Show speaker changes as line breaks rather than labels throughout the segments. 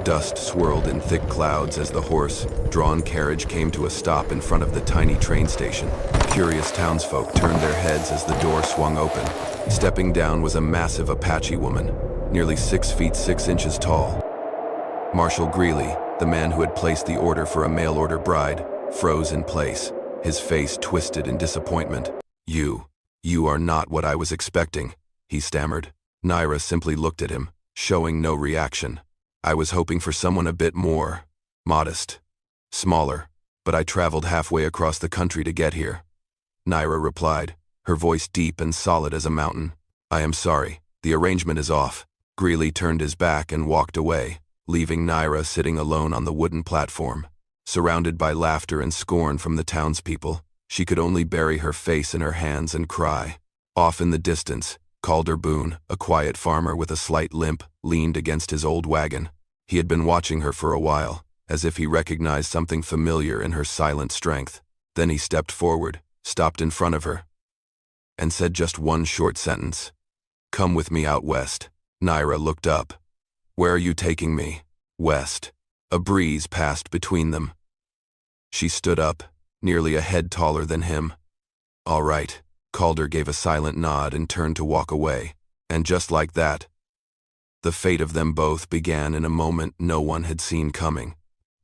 Dust swirled in thick clouds as the horse-drawn carriage came to a stop in front of the tiny train station. Curious townsfolk turned their heads as the door swung open. Stepping down was a massive Apache woman, nearly 6 feet 6 inches tall. Marshal Greeley, the man who had placed the order for a mail-order bride, froze in place, his face twisted in disappointment. You are not what I was expecting," he stammered. Naira simply looked at him, showing no reaction. "I was hoping for someone a bit more modest, smaller, but I traveled halfway across the country to get here," Naira replied, her voice deep and solid as a mountain. "I am sorry, the arrangement is off." Greeley turned his back and walked away, leaving Naira sitting alone on the wooden platform. Surrounded by laughter and scorn from the townspeople, she could only bury her face in her hands and cry. Off in the distance, Calder Boone, a quiet farmer with a slight limp, leaned against his old wagon. He had been watching her for a while, as if he recognized something familiar in her silent strength. Then he stepped forward, stopped in front of her, and said just one short sentence. "Come with me out west." Naira looked up. "Where are you taking me?" "West." A breeze passed between them. She stood up, nearly a head taller than him. "All right." Calder gave a silent nod and turned to walk away. And just like that, the fate of them both began in a moment no one had seen coming.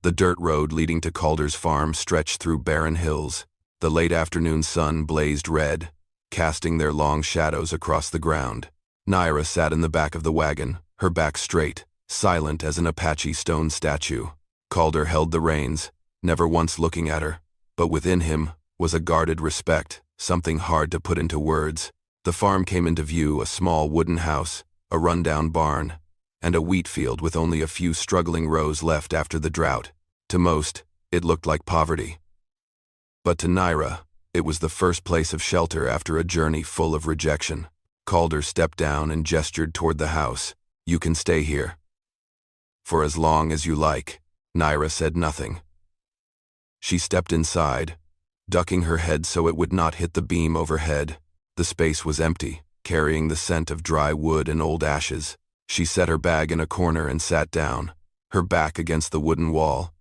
The dirt road leading to Calder's farm stretched through barren hills. The late afternoon sun blazed red, casting their long shadows across the ground. Naira sat in the back of the wagon, her back straight, silent as an Apache stone statue. Calder held the reins, never once looking at her, but within him was a guarded respect, something hard to put into words. The farm came into view, a small wooden house, a rundown barn, and a wheat field with only a few struggling rows left after the drought. To most, it looked like poverty. But to Naira, it was the first place of shelter after a journey full of rejection. Calder stepped down and gestured toward the house. "You can stay here for as long as you like." Naira said nothing. She stepped inside, ducking her head so it would not hit the beam overhead. The space was empty, carrying the scent of dry wood and old ashes. She set her bag in a corner and sat down, her back against the wooden wall,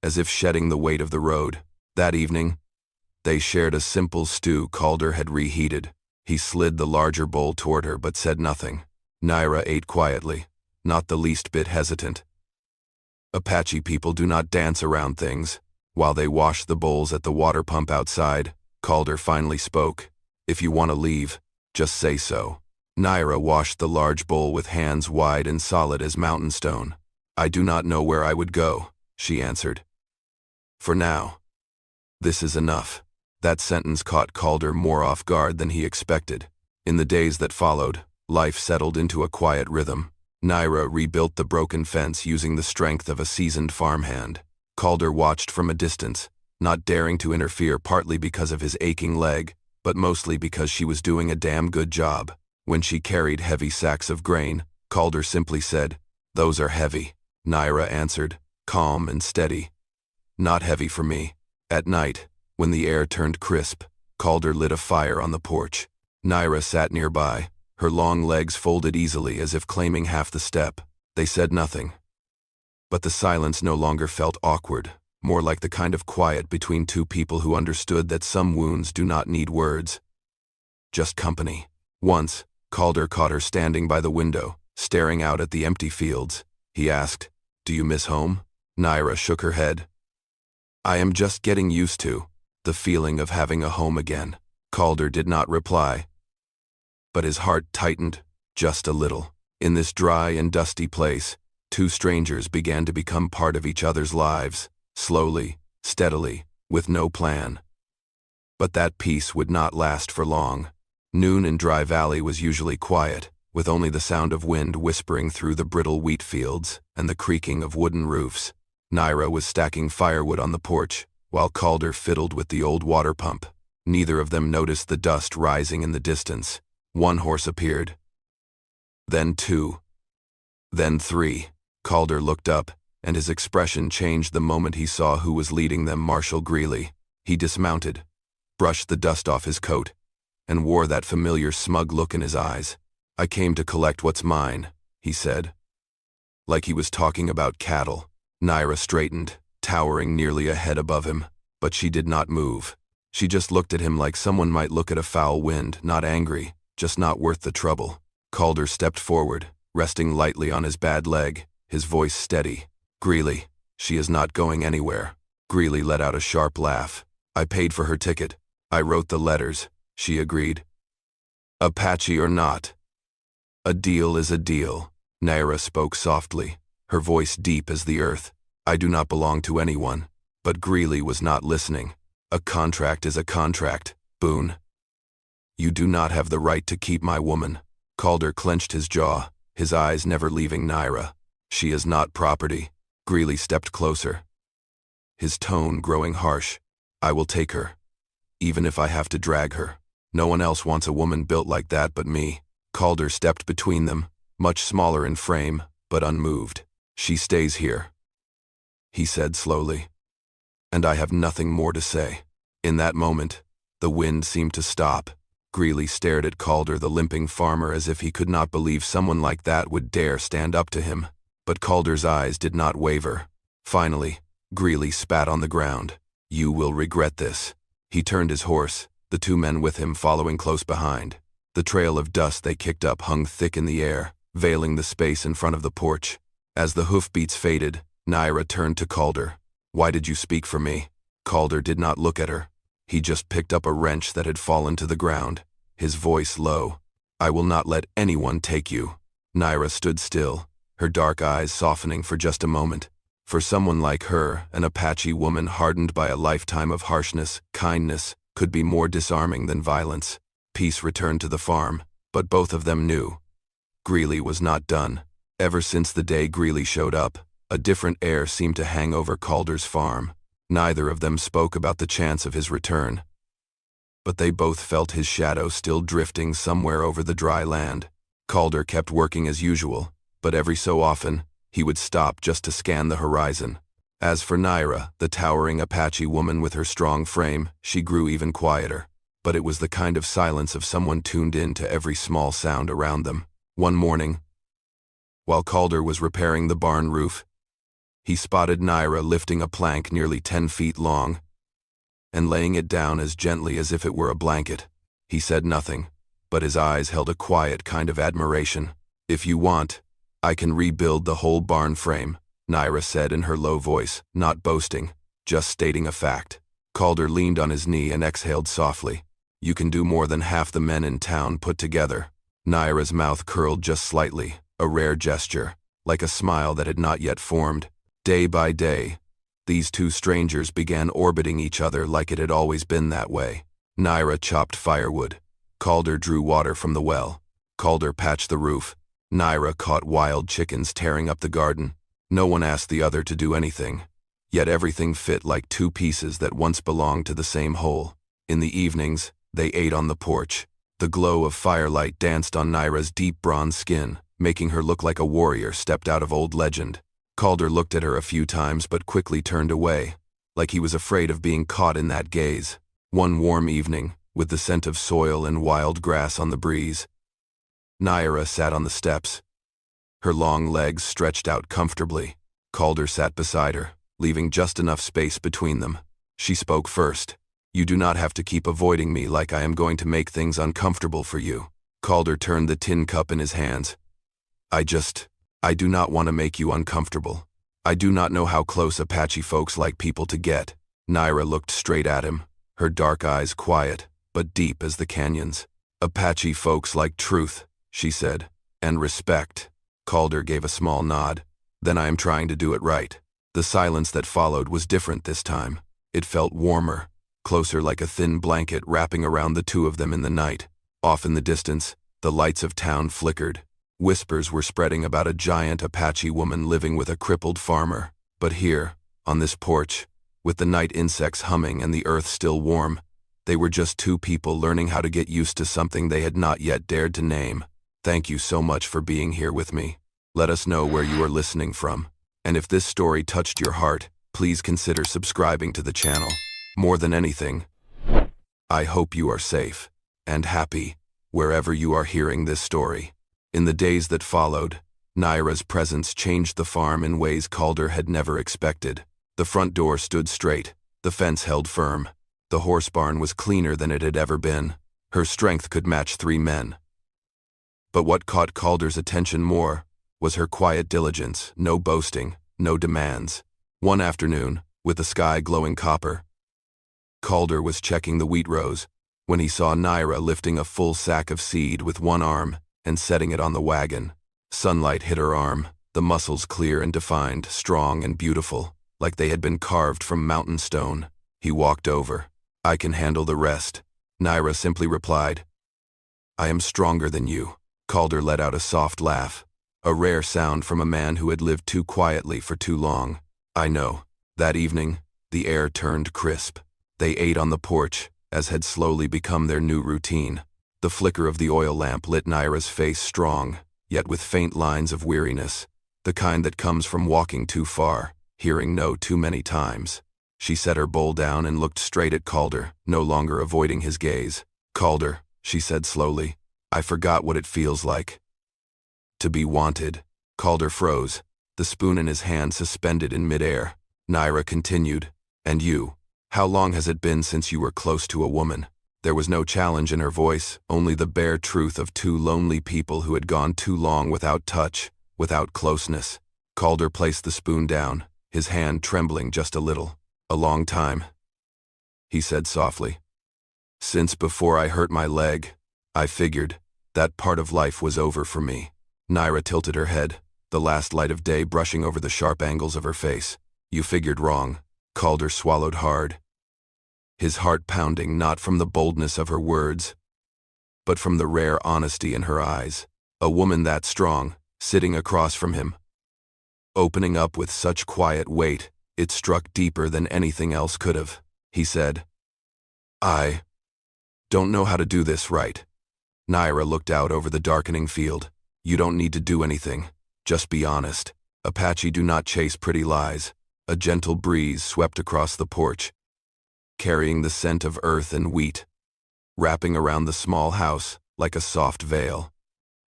as if shedding the weight of the road. That evening, they shared a simple stew Calder had reheated. He slid the larger bowl toward her but said nothing. Naira ate quietly, not the least bit hesitant. Apache people do not dance around things. While they washed the bowls at the water pump outside, Calder finally spoke. "If you want to leave, just say so." Naira washed the large bowl with hands wide and solid as mountain stone. "I do not know where I would go," she answered. "For now, this is enough." That sentence caught Calder more off guard than he expected. In the days that followed, life settled into a quiet rhythm. Naira rebuilt the broken fence using the strength of a seasoned farmhand. Calder watched from a distance, not daring to interfere, partly because of his aching leg, but mostly because she was doing a damn good job. When she carried heavy sacks of grain, Calder simply said, "Those are heavy." Naira answered, calm and steady, "Not heavy for me." At night, when the air turned crisp, Calder lit a fire on the porch. Naira sat nearby, her long legs folded easily as if claiming half the step. They said nothing. But the silence no longer felt awkward, more like the kind of quiet between two people who understood that some wounds do not need words, just company. Once, Calder caught her standing by the window, staring out at the empty fields. He asked, "Do you miss home?" Naira shook her head. "I am just getting used to the feeling of having a home again." Calder did not reply, but his heart tightened just a little. In this dry and dusty place, two strangers began to become part of each other's lives, slowly, steadily, with no plan. But that peace would not last for long. Noon in Dry Valley was usually quiet, with only the sound of wind whispering through the brittle wheat fields and the creaking of wooden roofs. Naira was stacking firewood on the porch, while Calder fiddled with the old water pump. Neither of them noticed the dust rising in the distance. One horse appeared, then two, then three. Calder looked up, and his expression changed the moment he saw who was leading them, Marshal Greeley. He dismounted, brushed the dust off his coat, and wore that familiar smug look in his eyes. "I came to collect what's mine," he said. like he was talking about cattle. Naira straightened, towering nearly a head above him, but she did not move. She just looked at him like someone might look at a foul wind, not angry, just not worth the trouble. Calder stepped forward, resting lightly on his bad leg, his voice steady. "Greeley, she is not going anywhere." Greeley let out a sharp laugh. "I paid for her ticket. I wrote the letters," she agreed. "Apache or not, a deal is a deal." Naira spoke softly, her voice deep as the earth. "I do not belong to anyone." But Greeley was not listening. "A contract is a contract, Boone. You do not have the right to keep my woman." Calder clenched his jaw, his eyes never leaving Naira. "She is not property." Greeley stepped closer, his tone growing harsh. "I will take her, even if I have to drag her. No one else wants a woman built like that but me." Calder stepped between them, much smaller in frame, but unmoved. "She stays here," he said slowly. "And I have nothing more to say." In that moment, the wind seemed to stop. Greeley stared at Calder, the limping farmer, as if he could not believe someone like that would dare stand up to him. But Calder's eyes did not waver. Finally, Greeley spat on the ground. "You will regret this." He turned his horse, the two men with him following close behind. The trail of dust they kicked up hung thick in the air, veiling the space in front of the porch. As the hoofbeats faded, Naira turned to Calder. "Why did you speak for me?" Calder did not look at her. He just picked up a wrench that had fallen to the ground, his voice low. "I will not let anyone take you." Naira stood still, her dark eyes softening for just a moment. For someone like her, an Apache woman hardened by a lifetime of harshness, kindness could be more disarming than violence. Peace returned to the farm, but both of them knew Greeley was not done. Ever since the day Greeley showed up, a different air seemed to hang over Calder's farm. Neither of them spoke about the chance of his return, but they both felt his shadow still drifting somewhere over the dry land. Calder kept working as usual, but every so often, he would stop just to scan the horizon. As for Naira, the towering Apache woman with her strong frame, she grew even quieter. But it was the kind of silence of someone tuned in to every small sound around them. One morning, while Calder was repairing the barn roof, he spotted Naira lifting a plank nearly 10 feet long and laying it down as gently as if it were a blanket. He said nothing, but his eyes held a quiet kind of admiration. "If you want, I can rebuild the whole barn frame," Naira said in her low voice, not boasting, just stating a fact. Calder leaned on his knee and exhaled softly. "You can do more than half the men in town put together." Naira's mouth curled just slightly, a rare gesture, like a smile that had not yet formed. Day by day, these two strangers began orbiting each other like it had always been that way. Naira chopped firewood. Calder drew water from the well. Calder patched the roof. Naira caught wild chickens tearing up the garden. No one asked the other to do anything, yet everything fit like two pieces that once belonged to the same whole. In the evenings, they ate on the porch. The glow of firelight danced on Naira's deep bronze skin, making her look like a warrior stepped out of old legend. Calder looked at her a few times but quickly turned away, like he was afraid of being caught in that gaze. One warm evening, with the scent of soil and wild grass on the breeze, Naira sat on the steps, her long legs stretched out comfortably. Calder sat beside her, leaving just enough space between them. She spoke first. "You do not have to keep avoiding me like I am going to make things uncomfortable for you." Calder turned the tin cup in his hands. I do not want to make you uncomfortable. I do not know how close Apache folks like people to get." Naira looked straight at him, her dark eyes quiet, but deep as the canyons. "Apache folks like truth," she said, "and respect." Calder gave a small nod. "Then I am trying to do it right." The silence that followed was different this time. It felt warmer, closer, like a thin blanket wrapping around the two of them in the night. Off in the distance, the lights of town flickered. Whispers were spreading about a giant Apache woman living with a crippled farmer. But here, on this porch, with the night insects humming and the earth still warm, they were just two people learning how to get used to something they had not yet dared to name. Thank you so much for being here with me. Let us know where you are listening from. And if this story touched your heart, please consider subscribing to the channel. More than anything, I hope you are safe and happy wherever you are hearing this story. In the days that followed, Naira's presence changed the farm in ways Calder had never expected. The front door stood straight, the fence held firm. The horse barn was cleaner than it had ever been. Her strength could match 3 men. But what caught Calder's attention more was her quiet diligence, no boasting, no demands. One afternoon, with the sky glowing copper, Calder was checking the wheat rows when he saw Naira lifting a full sack of seed with one arm and setting it on the wagon. Sunlight hit her arm, the muscles clear and defined, strong and beautiful, like they had been carved from mountain stone. He walked over. "I can handle the rest," Naira simply replied. "I am stronger than you." Calder let out a soft laugh, a rare sound from a man who had lived too quietly for too long. "I know." That evening, the air turned crisp. They ate on the porch, as had slowly become their new routine. The flicker of the oil lamp lit Naira's face strong, yet with faint lines of weariness, the kind that comes from walking too far, hearing no too many times. She set her bowl down and looked straight at Calder, no longer avoiding his gaze. "Calder," she said slowly, "I forgot what it feels like to be wanted." Calder froze, the spoon in his hand suspended in midair. Naira continued, "And you? How long has it been since you were close to a woman?" There was no challenge in her voice, only the bare truth of 2 lonely people who had gone too long without touch, without closeness. Calder placed the spoon down, his hand trembling just a little. "A long time," he said softly. "Since before I hurt my leg. I figured that part of life was over for me." Naira tilted her head, the last light of day brushing over the sharp angles of her face. "You figured wrong." Calder swallowed hard, his heart pounding not from the boldness of her words, but from the rare honesty in her eyes. A woman that strong, sitting across from him, opening up with such quiet weight, it struck deeper than anything else could have. He said, "I don't know how to do this right." Naira looked out over the darkening field. "You don't need to do anything. Just be honest. Apache do not chase pretty lies." A gentle breeze swept across the porch, carrying the scent of earth and wheat, wrapping around the small house like a soft veil.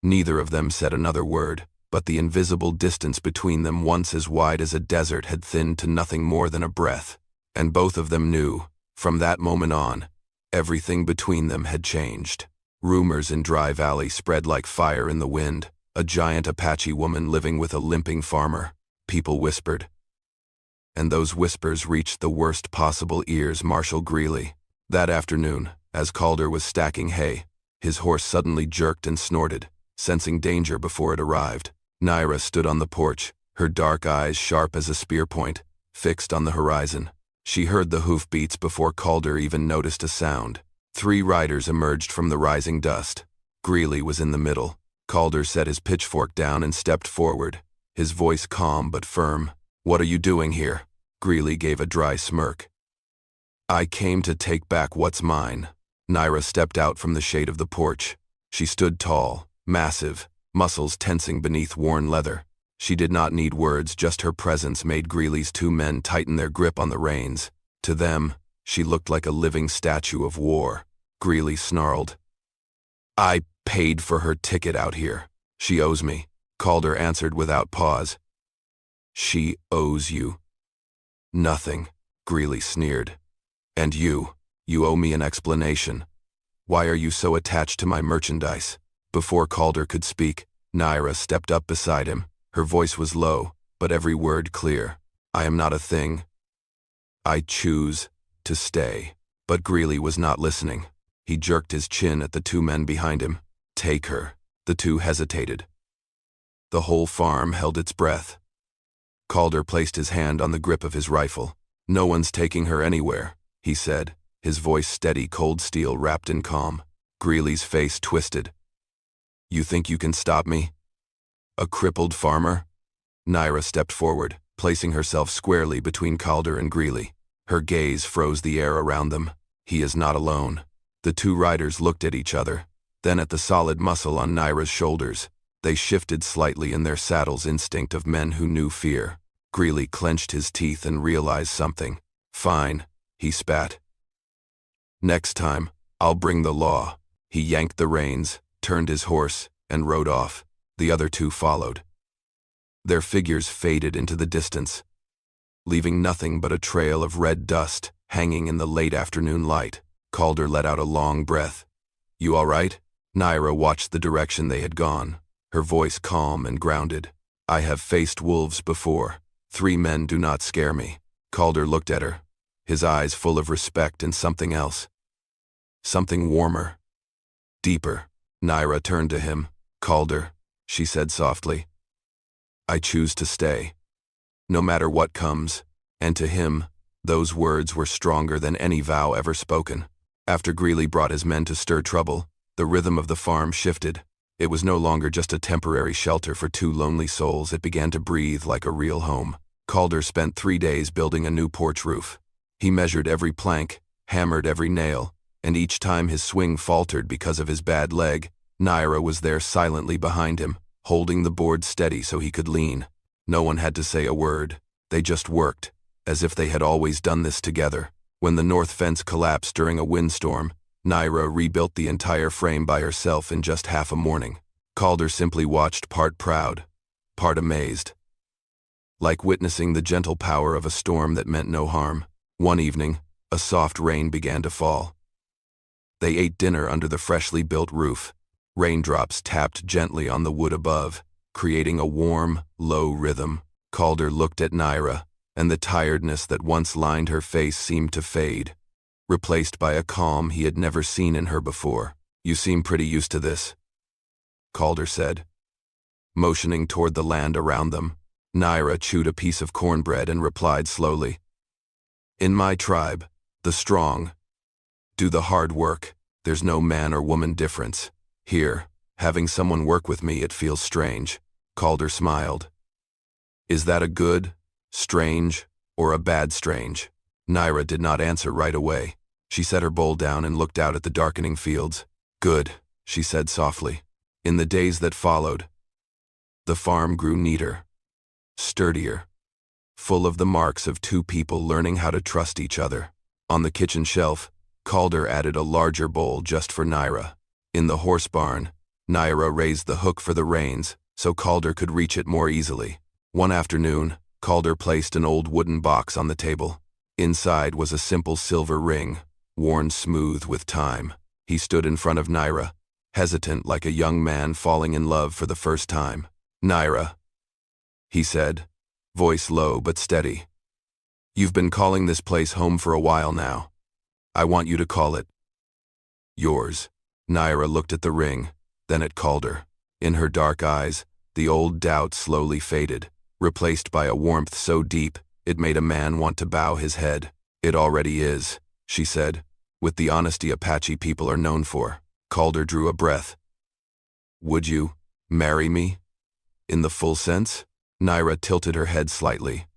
Neither of them said another word, but the invisible distance between them, once as wide as a desert, had thinned to nothing more than a breath. And both of them knew, from that moment on, everything between them had changed. Rumors in Dry Valley spread like fire in the wind. A giant Apache woman living with a limping farmer. People whispered. And those whispers reached the worst possible ears Marshal Greeley. That afternoon, as Calder was stacking hay, his horse suddenly jerked and snorted, sensing danger before it arrived. Naira stood on the porch, her dark eyes sharp as a spear point, fixed on the horizon. She heard the hoofbeats before Calder even noticed a sound. 3 riders emerged from the rising dust. Greeley was in the middle. Calder set his pitchfork down and stepped forward, his voice calm but firm. "What are you doing here?" Greeley gave a dry smirk. "I came to take back what's mine." Naira stepped out from the shade of the porch. She stood tall, massive, muscles tensing beneath worn leather. She did not need words, just her presence made Greeley's 2 men tighten their grip on the reins. To them, she looked like a living statue of war. Greeley snarled, "I paid for her ticket out here. She owes me." Calder answered without pause. "She owes you nothing," Greeley sneered. "And you owe me an explanation. Why are you so attached to my merchandise?" Before Calder could speak, Naira stepped up beside him. Her voice was low, but every word clear. "I am not a thing. I choose to stay." But Greeley was not listening. He jerked his chin at the 2 men behind him. "Take her." The 2 hesitated. The whole farm held its breath. Calder placed his hand on the grip of his rifle. "No one's taking her anywhere," he said, his voice steady, cold steel wrapped in calm. Greeley's face twisted. "You think you can stop me? A crippled farmer?" Naira stepped forward, placing herself squarely between Calder and Greeley. Her gaze froze the air around them. "He is not alone." The 2 riders looked at each other, then at the solid muscle on Naira's shoulders. They shifted slightly in their saddles, instinct of men who knew fear. Greeley clenched his teeth and realized something. "Fine," he spat. "Next time, I'll bring the law." He yanked the reins, turned his horse, and rode off. The other 2 followed. Their figures faded into the distance, leaving nothing but a trail of red dust hanging in the late afternoon light. Calder let out a long breath. "You all right?" Naira watched the direction they had gone, her voice calm and grounded. "I have faced wolves before. 3 men do not scare me." Calder looked at her, his eyes full of respect and something else. Something warmer, deeper. Naira turned to him. "Calder," she said softly, "I choose to stay, no matter what comes." And to him, those words were stronger than any vow ever spoken. After Greeley brought his men to stir trouble, the rhythm of the farm shifted. It was no longer just a temporary shelter for 2 lonely souls. It began to breathe like a real home. Calder spent 3 days building a new porch roof. He measured every plank, hammered every nail, and each time his swing faltered because of his bad leg, Naira was there silently behind him, holding the board steady so he could lean. No one had to say a word. They just worked, as if they had always done this together. When the north fence collapsed during a windstorm, Naira rebuilt the entire frame by herself in just half a morning. Calder simply watched, part proud, part amazed, like witnessing the gentle power of a storm that meant no harm. One evening, a soft rain began to fall. They ate dinner under the freshly built roof. Raindrops tapped gently on the wood above, creating a warm, low rhythm. Calder looked at Naira, and the tiredness that once lined her face seemed to fade, replaced by a calm he had never seen in her before. "You seem pretty used to this," Calder said, motioning toward the land around them. Naira chewed a piece of cornbread and replied slowly, "In my tribe, the strong do the hard work. There's no man or woman difference. Here, having someone work with me, it feels strange." Calder smiled. "Is that a good, strange, or a bad strange?" Naira did not answer right away. She set her bowl down and looked out at the darkening fields. "Good," she said softly. In the days that followed, the farm grew neater, sturdier, full of the marks of 2 people learning how to trust each other. On the kitchen shelf, Calder added a larger bowl just for Naira. In the horse barn, Naira raised the hook for the reins so Calder could reach it more easily. One afternoon, Calder placed an old wooden box on the table. Inside was a simple silver ring, worn smooth with time. He stood in front of Naira, hesitant like a young man falling in love for the first time. "Naira," he said, voice low but steady, "you've been calling this place home for a while now. I want you to call it yours." Naira looked at the ring, then at Calder. In her dark eyes, the old doubt slowly faded, replaced by a warmth so deep it made a man want to bow his head. "It already is," she said, with the honesty Apache people are known for. Calder drew a breath. "Would you marry me? In the full sense?" Naira tilted her head slightly,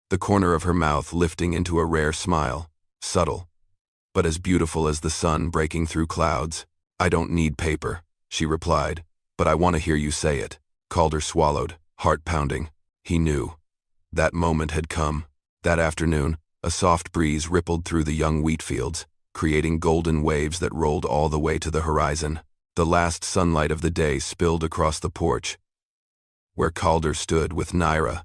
the corner of her mouth lifting into a rare smile, subtle, but as beautiful as the sun breaking through clouds. "I don't need paper," she replied, "but I want to hear you say it." Calder swallowed, heart pounding. He knew. That moment had come. That afternoon, a soft breeze rippled through the young wheat fields, creating golden waves that rolled all the way to the horizon. The last sunlight of the day spilled across the porch, where Calder stood with Naira,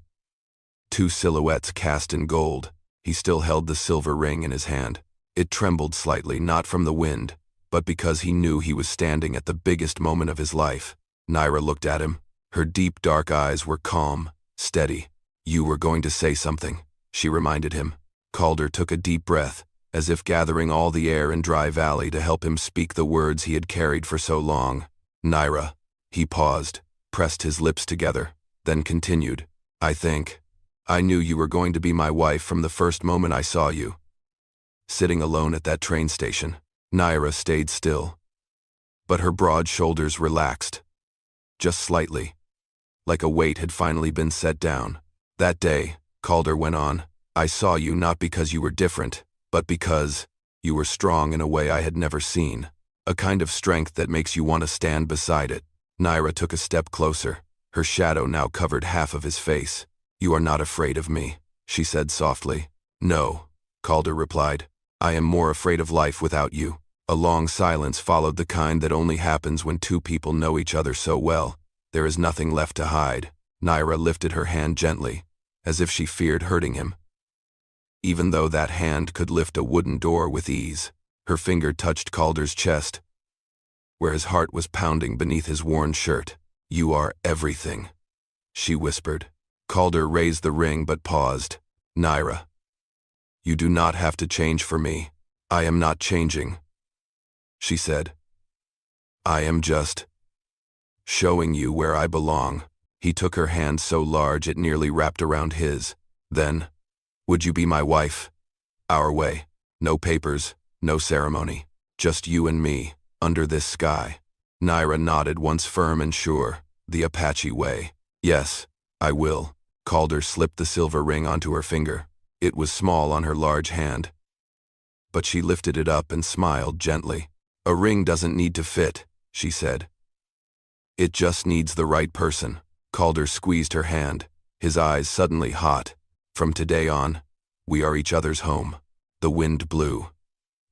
2 silhouettes cast in gold. He still held the silver ring in his hand. It trembled slightly, not from the wind, but because he knew he was standing at the biggest moment of his life. Naira looked at him. Her deep, dark eyes were calm, steady. "You were going to say something," she reminded him. Calder took a deep breath, as if gathering all the air in Dry Valley to help him speak the words he had carried for so long. "Naira." He paused, pressed his lips together, then continued, I knew you were going to be my wife from the first moment I saw you." Sitting alone at that train station, Naira stayed still, but her broad shoulders relaxed, just slightly, like a weight had finally been set down. "That day," Calder went on, "I saw you not because you were different, but because you were strong in a way I had never seen, a kind of strength that makes you want to stand beside it." Naira took a step closer. Her shadow now covered half of his face. "You are not afraid of me," she said softly. "No," Calder replied. "I am more afraid of life without you." A long silence followed, the kind that only happens when 2 people know each other so well. There is nothing left to hide, Naira lifted her hand gently, as if she feared hurting him. Even though that hand could lift a wooden door with ease, her finger touched Calder's chest, where his heart was pounding beneath his worn shirt. "You are everything," she whispered. Calder raised the ring but paused. "Naira, you do not have to change for me. I am not changing," she said. "I am just showing you where I belong." He took her hand so large it nearly wrapped around his. "Then, would you be my wife? Our way. No papers, no ceremony. Just you and me, under this sky." Naira nodded, once firm and sure. "The Apache way. Yes, I will." Calder slipped the silver ring onto her finger. It was small on her large hand, but she lifted it up and smiled gently. "A ring doesn't need to fit," she said. "It just needs the right person." Calder squeezed her hand, his eyes suddenly hot. "From today on, we are each other's home." The wind blew.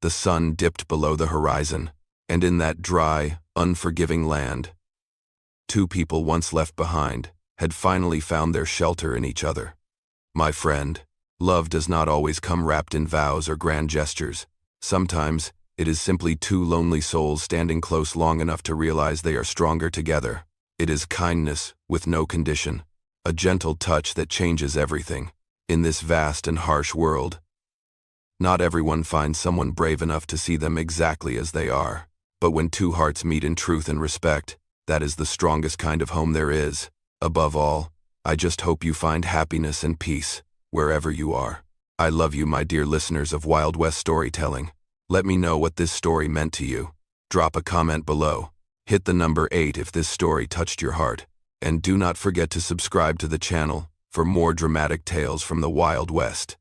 The sun dipped below the horizon, and in that dry, unforgiving land, two people once left behind had finally found their shelter in each other. "My friend, love does not always come wrapped in vows or grand gestures. Sometimes it is simply two lonely souls standing close long enough to realize they are stronger together. It is kindness with no condition, a gentle touch that changes everything. In this vast and harsh world, not everyone finds someone brave enough to see them exactly as they are. But when two hearts meet in truth and respect, that is the strongest kind of home there is. Above all, I just hope you find happiness and peace wherever you are. I love you, my dear listeners of Wild West Storytelling. Let me know what this story meant to you. Drop a comment below. Hit the number 8 if this story touched your heart. And do not forget to subscribe to the channel for more dramatic tales from the Wild West.